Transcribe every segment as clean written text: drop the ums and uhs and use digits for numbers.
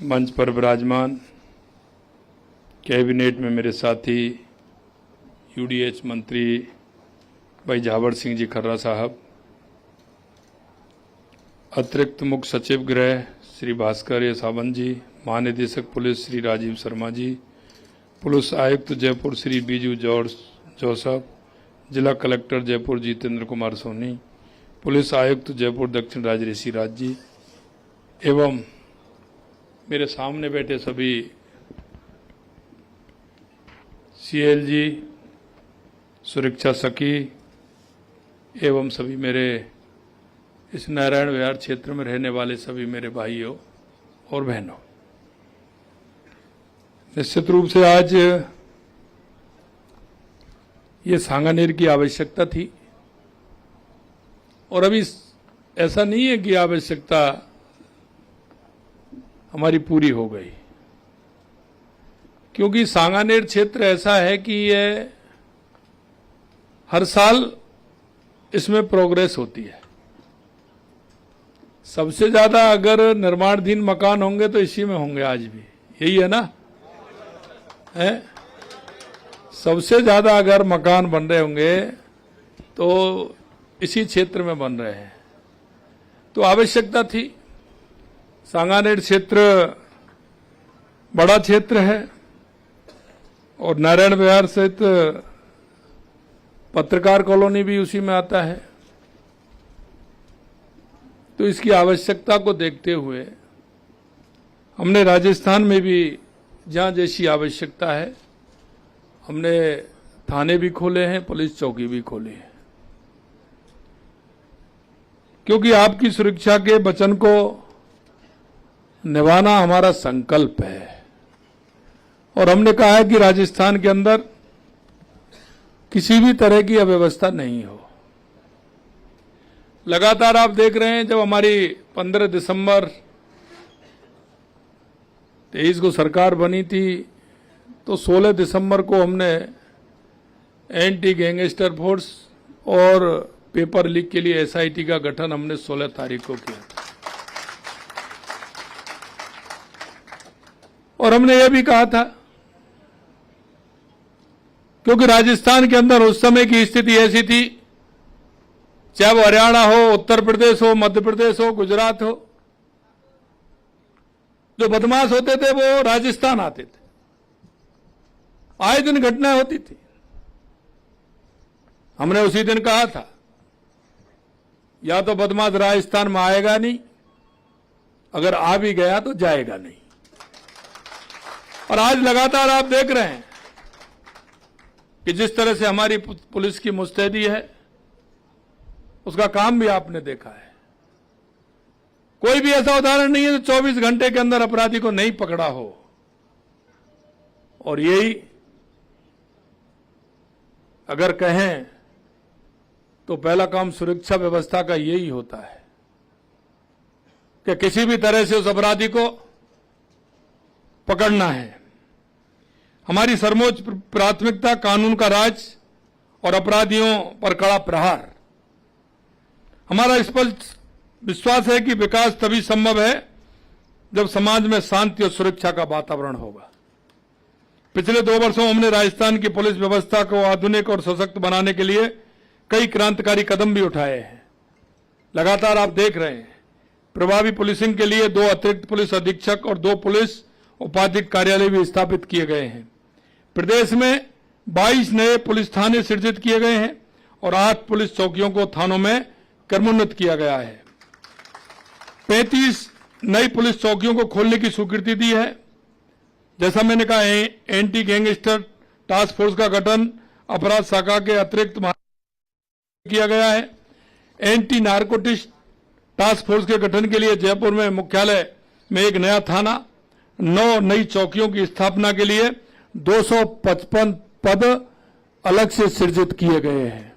मंच पर विराजमान कैबिनेट में मेरे साथी यूडीएच मंत्री भाई झावर सिंह जी खर्रा साहब, अतिरिक्त मुख्य सचिव गृह श्री भास्कर सावंत जी, महानिदेशक पुलिस श्री राजीव शर्मा जी, पुलिस आयुक्त जयपुर श्री बीजू जॉर्ज जोसफ, जिला कलेक्टर जयपुर जितेंद्र कुमार सोनी, पुलिस आयुक्त जयपुर दक्षिण राजऋषि राज जी एवं मेरे सामने बैठे सभी सीएलजी, सुरक्षा सखी एवं सभी मेरे इस नारायण विहार क्षेत्र में रहने वाले सभी मेरे भाइयों और बहनों, निश्चित रूप से आज ये सांगानेर की आवश्यकता थी और अभी ऐसा नहीं है कि आवश्यकता हमारी पूरी हो गई, क्योंकि सांगानेर क्षेत्र ऐसा है कि ये हर साल इसमें प्रोग्रेस होती है। सबसे ज्यादा अगर निर्माणाधीन मकान होंगे तो इसी में होंगे, आज भी यही है ना, है? सबसे ज्यादा अगर मकान बन रहे होंगे तो इसी क्षेत्र में बन रहे हैं। तो आवश्यकता थी। सांगानेर क्षेत्र बड़ा क्षेत्र है और नारायण विहार सहित पत्रकार कॉलोनी भी उसी में आता है। तो इसकी आवश्यकता को देखते हुए हमने राजस्थान में भी जहां जैसी आवश्यकता है, हमने थाने भी खोले हैं, पुलिस चौकी भी खोली है, क्योंकि आपकी सुरक्षा के वचन को निभाना हमारा संकल्प है। और हमने कहा है कि राजस्थान के अंदर किसी भी तरह की अव्यवस्था नहीं हो। लगातार आप देख रहे हैं, जब हमारी 15 दिसंबर 23 को सरकार बनी थी तो 16 दिसंबर को हमने एंटी गैंगस्टर फोर्स और पेपर लीक के लिए एसआईटी का गठन हमने 16 तारीख को किया था। और हमने यह भी कहा था, क्योंकि राजस्थान के अंदर उस समय की स्थिति ऐसी थी, चाहे वो हरियाणा हो, उत्तर प्रदेश हो, मध्य प्रदेश हो, गुजरात हो, जो बदमाश होते थे वो राजस्थान आते थे, आए दिन घटनाएं होती थी। हमने उसी दिन कहा था, या तो बदमाश राजस्थान में आएगा नहीं, अगर आ भी गया तो जाएगा नहीं। और आज लगातार आप देख रहे हैं कि जिस तरह से हमारी पुलिस की मुस्तैदी है, उसका काम भी आपने देखा है। कोई भी ऐसा उदाहरण नहीं है जो 24 घंटे के अंदर अपराधी को नहीं पकड़ा हो। और यही अगर कहें तो पहला काम सुरक्षा व्यवस्था का यही होता है कि किसी भी तरह से उस अपराधी को पकड़ना है। हमारी सर्वोच्च प्राथमिकता कानून का राज और अपराधियों पर कड़ा प्रहार। हमारा स्पष्ट विश्वास है कि विकास तभी संभव है जब समाज में शांति और सुरक्षा का वातावरण होगा। पिछले 2 वर्षों हमने राजस्थान की पुलिस व्यवस्था को आधुनिक और सशक्त बनाने के लिए कई क्रांतिकारी कदम भी उठाए हैं। लगातार आप देख रहे हैं, प्रभावी पुलिसिंग के लिए 2 अतिरिक्त पुलिस अधीक्षक और 2 पुलिस उपाधीक्षक कार्यालय भी स्थापित किए गए हैं। प्रदेश में 22 नए पुलिस थाने सृजित किए गए हैं और 8 पुलिस चौकियों को थानों में क्रमोन्नत किया गया है। 35 नई पुलिस चौकियों को खोलने की स्वीकृति दी है। जैसा मैंने कहा, एंटी गैंगस्टर टास्क फोर्स का गठन अपराध शाखा के अतिरिक्त किया गया है। एंटी नारकोटिक्स टास्क फोर्स के गठन के लिए जयपुर में मुख्यालय में एक नया थाना, 9 नई चौकियों की स्थापना के लिए 255 पद अलग से सृजित किए गए हैं।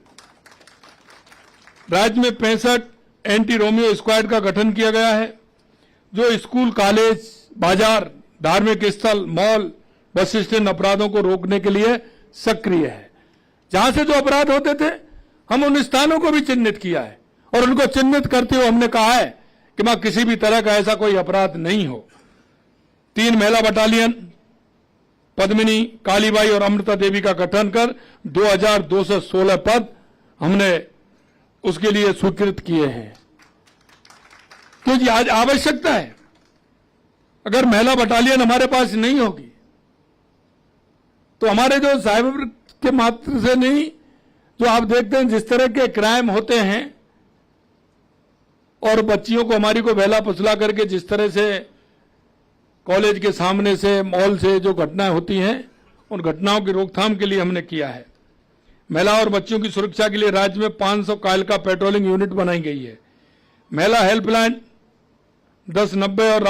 राज्य में 65 एंटी रोमियो स्क्वाड का गठन किया गया है, जो स्कूल, कॉलेज, बाजार, धार्मिक स्थल, मॉल, बस स्टैंड अपराधों को रोकने के लिए सक्रिय है। जहां से जो अपराध होते थे, हम उन स्थानों को भी चिन्हित किया है और उनको चिन्हित करते हुए हमने कहा है कि वहां किसी भी तरह का ऐसा कोई अपराध नहीं हो। 3 महिला बटालियन पद्मिनी, कालीबाई और अमृता देवी का गठन कर 2216 पद हमने उसके लिए स्वीकृत किए हैं, क्योंकि आज आवश्यकता है। अगर महिला बटालियन हमारे पास नहीं होगी तो हमारे जो साइबर के मात्र से नहीं, जो आप देखते हैं जिस तरह के क्राइम होते हैं और बच्चियों को हमारी को बहला फुसला करके जिस तरह से कॉलेज के सामने से, मॉल से जो घटनाएं होती हैं, उन घटनाओं की रोकथाम के लिए हमने किया है। महिला और बच्चियों की सुरक्षा के लिए राज्य में 500 कायलका पेट्रोलिंग यूनिट बनाई गई है। महिला हेल्पलाइन 1090 और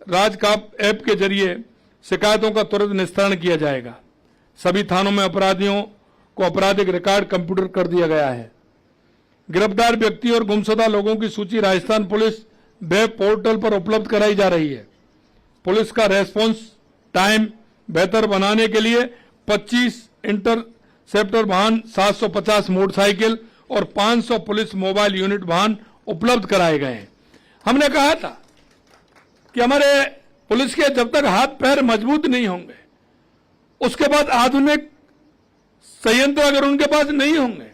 राजकाप ऐप के जरिए शिकायतों का तुरंत निस्तारण किया जाएगा। सभी थानों में अपराधियों को आपराधिक रिकॉर्ड कंप्यूटर कर दिया गया है। गिरफ्तार व्यक्ति और गुमशुदा लोगों की सूची राजस्थान पुलिस वेब पोर्टल पर उपलब्ध कराई जा रही है। पुलिस का रेस्पॉन्स टाइम बेहतर बनाने के लिए 25 इंटरसेप्टर वाहन, 750 मोटरसाइकिल और 500 पुलिस मोबाइल यूनिट वाहन उपलब्ध कराए गए हैं। हमने कहा था कि हमारे पुलिस के जब तक हाथ पैर मजबूत नहीं होंगे, उसके बाद आधुनिक संयंत्र अगर उनके पास नहीं होंगे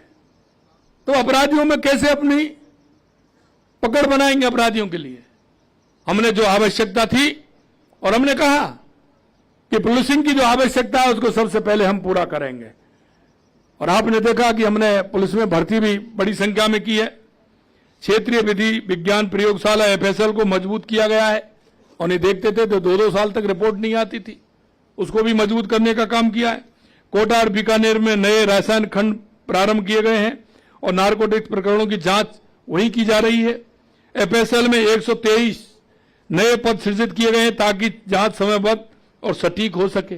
तो अपराधियों में कैसे अपनी पकड़ बनाएंगे अपराधियों के लिए। हमने जो आवश्यकता थी और हमने कहा कि पुलिसिंग की जो आवश्यकता है उसको सबसे पहले हम पूरा करेंगे। और आपने देखा कि हमने पुलिस में भर्ती भी बड़ी संख्या में की है। क्षेत्रीय विधि विज्ञान प्रयोगशाला एफएसएल को मजबूत किया गया है, और नहीं देखते थे तो 2-2 साल तक रिपोर्ट नहीं आती थी, उसको भी मजबूत करने का काम किया है। कोटा और बीकानेर में नए रासायन खंड प्रारंभ किए गए हैं और नारकोटिक्स प्रकरणों की जांच वहीं की जा रही है। एफएसएल में 123 नए पद सृजित किए गए हैं ताकि जांच समयबद्ध और सटीक हो सके।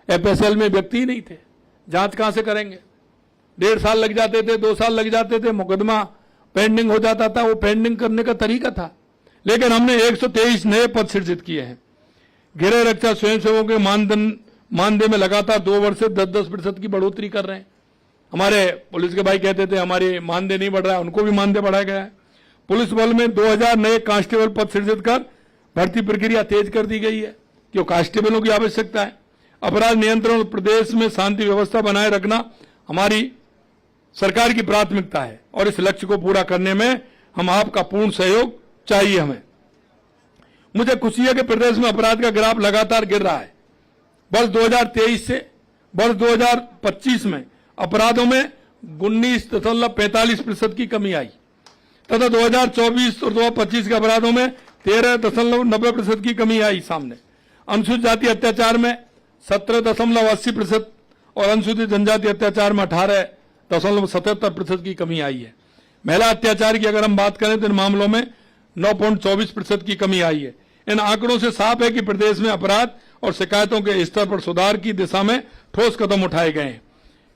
एफएसएल में व्यक्ति ही नहीं थे, जांच कहां से करेंगे। 1.5 साल लग जाते थे, 2 साल लग जाते थे, मुकदमा पेंडिंग हो जाता था। वो पेंडिंग करने का तरीका था, लेकिन हमने 123 नए पद सृजित किए हैं। गृह रक्षा स्वयंसेवकों के मानदेय में लगातार 2 वर्ष से 10-10% की बढ़ोतरी कर रहे हैं। हमारे पुलिस के भाई कहते थे हमारे मानदेय नहीं बढ़ रहा है, उनको भी मानदेय बढ़ाया गया है। पुलिस बल में 2000 नए कांस्टेबल पद सृजित कर भर्ती प्रक्रिया तेज कर दी गई है, क्यों कांस्टेबलों की आवश्यकता है। अपराध नियंत्रण और प्रदेश में शांति व्यवस्था बनाए रखना हमारी सरकार की प्राथमिकता है और इस लक्ष्य को पूरा करने में हम आपका पूर्ण सहयोग चाहिए हमें। मुझे खुशी है कि प्रदेश में अपराध का ग्राफ लगातार गिर रहा है। वर्ष 2023 से वर्ष 2025 में अपराधों में 19.45% की कमी आई तथा 2024 और 2025 के अपराधों में 13.90% की कमी आई सामने। अनुसूचित जाति अत्याचार में 17.80% और अनुसूचित जनजाति अत्याचार में 18.77% की कमी आई है। महिला अत्याचार की अगर हम बात करें तो इन मामलों में 9.24% की कमी आई है। इन आंकड़ों से साफ है कि प्रदेश में अपराध और शिकायतों के स्तर पर सुधार की दिशा में ठोस कदम उठाए गए हैं।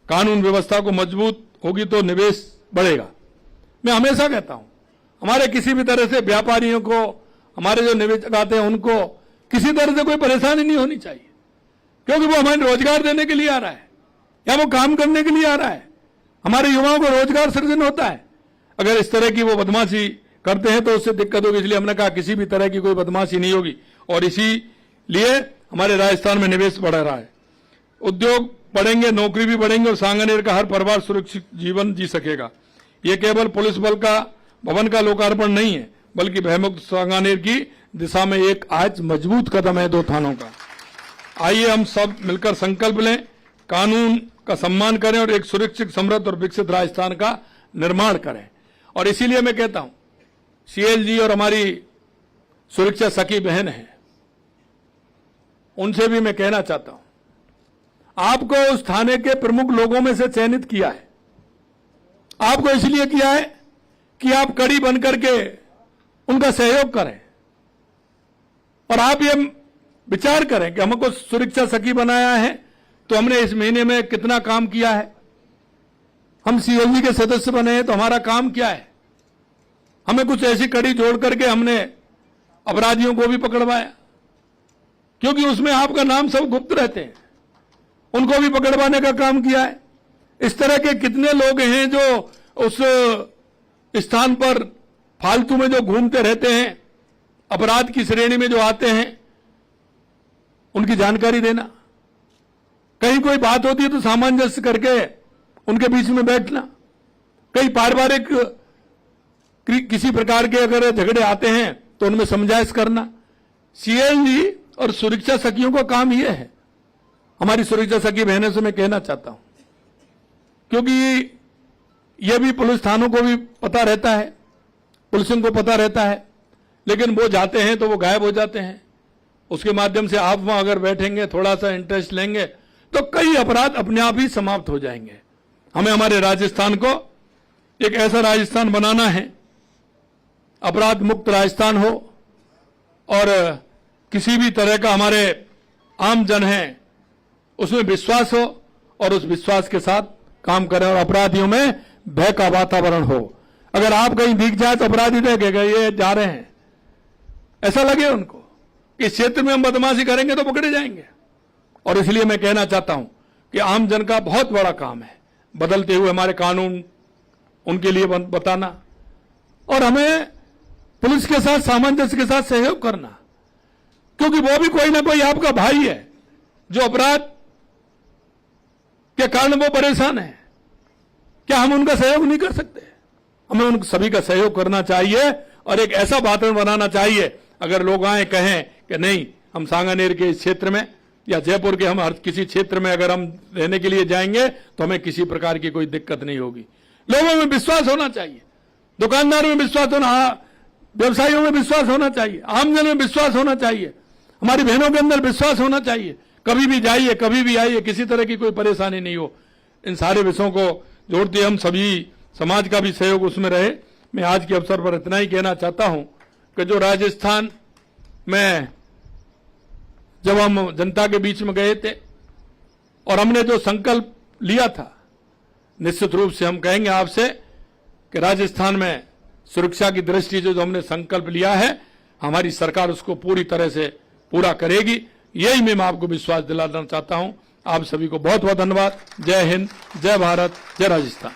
कानून व्यवस्था को मजबूत होगी तो निवेश बढ़ेगा। मैं हमेशा कहता हूं हमारे किसी भी तरह से व्यापारियों को, हमारे जो निवेशक आते हैं उनको किसी तरह से कोई परेशानी नहीं होनी चाहिए, क्योंकि वो हमें रोजगार देने के लिए आ रहा है या वो काम करने के लिए आ रहा है। हमारे युवाओं को रोजगार सृजन होता है। अगर इस तरह की वो बदमाशी करते हैं तो उससे दिक्कत होगी, इसलिए हमने कहा किसी भी तरह की कोई बदमाशी नहीं होगी और इसीलिए हमारे राजस्थान में निवेश बढ़ रहा है। उद्योग बढ़ेंगे, नौकरी भी बढ़ेंगे और सांगानेर का हर परिवार सुरक्षित जीवन जी सकेगा। ये केवल पुलिस बल का भवन का लोकार्पण नहीं है, बल्कि भयमुक्त सांगानेर की दिशा में एक आज मजबूत कदम है 2 थानों का। आइए हम सब मिलकर संकल्प लें, कानून का सम्मान करें और एक सुरक्षित, समृद्ध और विकसित राजस्थान का निर्माण करें। और इसीलिए मैं कहता हूं सीएलजी और हमारी सुरक्षा सखी बहन है, उनसे भी मैं कहना चाहता हूं आपको उस थाने के प्रमुख लोगों में से चयनित किया है। आपको इसलिए किया है कि आप कड़ी बनकर के उनका सहयोग करें और आप ये विचार करें कि हमको सुरक्षा सखी बनाया है तो हमने इस महीने में कितना काम किया है। हम सीएलजी के सदस्य बने हैं तो हमारा काम क्या है। हमें कुछ ऐसी कड़ी जोड़ करके हमने अपराधियों को भी पकड़वाया, क्योंकि उसमें आपका नाम सब गुप्त रहते हैं, उनको भी पकड़वाने का काम किया है। इस तरह के कितने लोग हैं जो उस स्थान पर फालतू में जो घूमते रहते हैं, अपराध की श्रेणी में जो आते हैं, उनकी जानकारी देना, कहीं कोई बात होती है तो सामंजस्य करके उनके बीच में बैठना, कई पारिवारिक किसी प्रकार के अगर झगड़े आते हैं तो उनमें समझाइश करना। सीएलजी और सुरक्षा सखियों का काम यह है। हमारी सुरक्षा सखी बहनों से मैं कहना चाहता हूं, क्योंकि यह भी पुलिस थानों को भी पता रहता है, पुलिसिंग को पता रहता है, लेकिन वो जाते हैं तो वो गायब हो जाते हैं। उसके माध्यम से आप वहां अगर बैठेंगे, थोड़ा सा इंटरेस्ट लेंगे तो कई अपराध अपने आप ही समाप्त हो जाएंगे। हमें हमारे राजस्थान को एक ऐसा राजस्थान बनाना है, अपराध मुक्त राजस्थान हो, और किसी भी तरह का हमारे आम जन है उसमें विश्वास हो और उस विश्वास के साथ काम करें, और अपराधियों में भय का वातावरण हो। अगर आप कहीं दिख जाए तो अपराधी देखेगा ये जा रहे हैं, ऐसा लगे उनको इस क्षेत्र में हम बदमाशी करेंगे तो पकड़े जाएंगे। और इसलिए मैं कहना चाहता हूं कि आम जन का बहुत बड़ा काम है बदलते हुए हमारे कानून उनके लिए बताना, और हमें पुलिस के साथ सामंजस्य के साथ सहयोग करना, क्योंकि वो भी कोई ना कोई आपका भाई है जो अपराध के कारण वो परेशान है। क्या हम उनका सहयोग नहीं कर सकते? हमें उन सभी का सहयोग करना चाहिए और एक ऐसा वातावरण बनाना चाहिए, अगर लोग आए कहें कि नहीं हम सांगानेर के इस क्षेत्र में या जयपुर के हम हर किसी क्षेत्र में अगर हम रहने के लिए जाएंगे तो हमें किसी प्रकार की कोई दिक्कत नहीं होगी। लोगों में विश्वास होना चाहिए, दुकानदारों में विश्वास होना, व्यवसायियों में विश्वास होना चाहिए, आमजन में विश्वास होना चाहिए, हमारी बहनों के अंदर विश्वास होना चाहिए। कभी भी जाइए, कभी भी आइए, किसी तरह की कोई परेशानी नहीं हो। इन सारे विषयों को जोड़ते हम सभी समाज का भी सहयोग उसमें रहे। मैं आज के अवसर पर इतना ही कहना चाहता हूं कि जो राजस्थान में जब हम जनता के बीच में गए थे और हमने जो संकल्प लिया था, निश्चित रूप से हम कहेंगे आपसे कि राजस्थान में सुरक्षा की दृष्टि से जो हमने संकल्प लिया है, हमारी सरकार उसको पूरी तरह से पूरा करेगी। यही मैं आपको विश्वास दिलाना चाहता हूं। आप सभी को बहुत बहुत धन्यवाद। जय हिंद, जय भारत, जय राजस्थान।